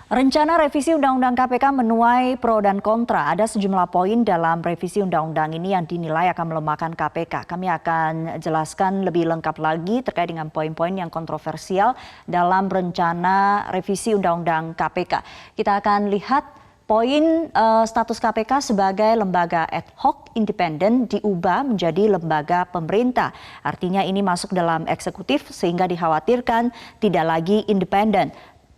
Rencana revisi Undang-Undang KPK menuai pro dan kontra. Ada sejumlah poin dalam revisi Undang-Undang ini yang dinilai akan melemahkan KPK. Kami akan jelaskan lebih lengkap lagi terkait dengan poin-poin yang kontroversial dalam rencana revisi Undang-Undang KPK. Kita akan lihat poin status KPK sebagai lembaga ad hoc independen diubah menjadi lembaga pemerintah. Artinya ini masuk dalam eksekutif sehingga dikhawatirkan tidak lagi independen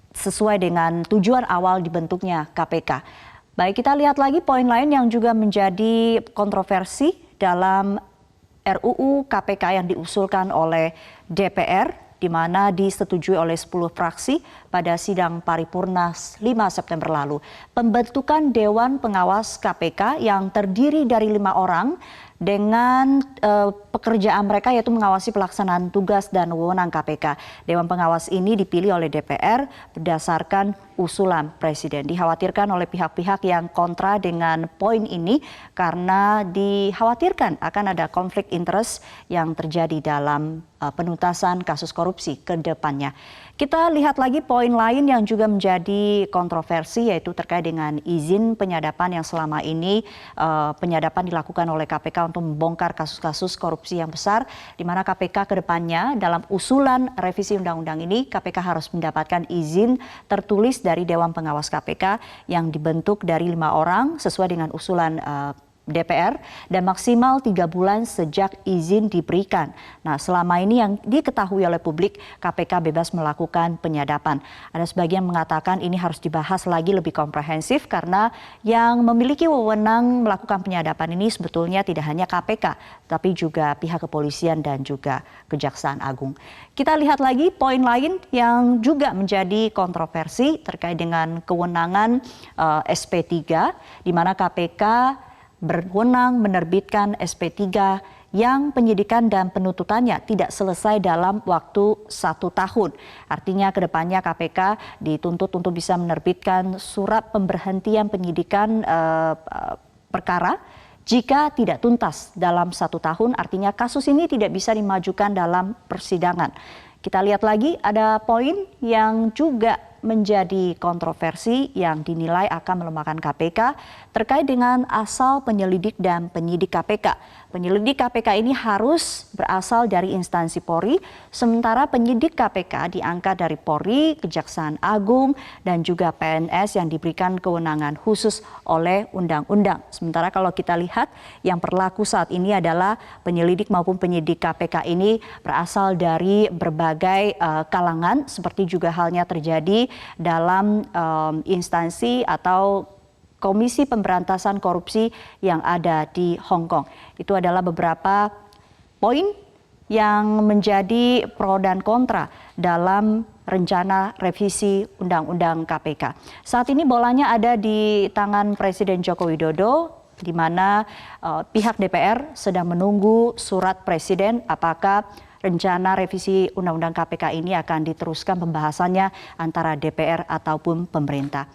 sesuai dengan tujuan awal dibentuknya KPK. Baik, kita lihat lagi poin lain yang juga menjadi kontroversi dalam RUU KPK yang diusulkan oleh DPR, di mana disetujui oleh 10 fraksi pada sidang paripurna 5 September lalu. Pembentukan Dewan Pengawas KPK yang terdiri dari 5 orang dengan pekerjaan mereka yaitu mengawasi pelaksanaan tugas dan wewenang KPK. Dewan Pengawas ini dipilih oleh DPR berdasarkan usulan Presiden. Dikhawatirkan oleh pihak-pihak yang kontra dengan poin ini karena dikhawatirkan akan ada konflik interest yang terjadi dalam penuntasan kasus korupsi ke depannya. Kita lihat lagi poin lain yang juga menjadi kontroversi yaitu terkait dengan izin penyadapan yang selama ini penyadapan dilakukan oleh KPK untuk membongkar kasus-kasus korupsi yang besar, di mana KPK ke depannya dalam usulan revisi undang-undang ini KPK harus mendapatkan izin tertulis dari Dewan Pengawas KPK yang dibentuk dari 5 orang sesuai dengan usulan DPR dan maksimal 3 bulan sejak izin diberikan. Nah, selama ini yang diketahui oleh publik, KPK bebas melakukan penyadapan. Ada sebagian mengatakan ini harus dibahas lagi lebih komprehensif karena yang memiliki wewenang melakukan penyadapan ini sebetulnya tidak hanya KPK, tapi juga pihak kepolisian dan juga Kejaksaan Agung. Kita lihat lagi poin lain yang juga menjadi kontroversi terkait dengan kewenangan SP3, di mana KPK berwenang menerbitkan SP3 yang penyidikan dan penuntutannya tidak selesai dalam waktu 1 tahun. Artinya ke depannya KPK dituntut untuk bisa menerbitkan surat pemberhentian penyidikan perkara jika tidak tuntas dalam 1 tahun, artinya kasus ini tidak bisa dimajukan dalam persidangan. Kita lihat lagi ada poin yang juga menjadi kontroversi yang dinilai akan melemahkan KPK terkait dengan asal penyelidik dan penyidik KPK. Penyelidik KPK ini harus berasal dari instansi Polri, sementara penyidik KPK diangkat dari Polri, Kejaksaan Agung, dan juga PNS yang diberikan kewenangan khusus oleh undang-undang. Sementara kalau kita lihat yang berlaku saat ini adalah penyelidik maupun penyidik KPK ini berasal dari berbagai kalangan, seperti juga halnya terjadi dalam instansi atau Komisi Pemberantasan Korupsi yang ada di Hong Kong. Itu adalah beberapa poin yang menjadi pro dan kontra dalam rencana revisi Undang-Undang KPK. Saat ini bolanya ada di tangan Presiden Joko Widodo, di mana pihak DPR sedang menunggu surat Presiden apakah rencana revisi Undang-Undang KPK ini akan diteruskan pembahasannya antara DPR ataupun pemerintah.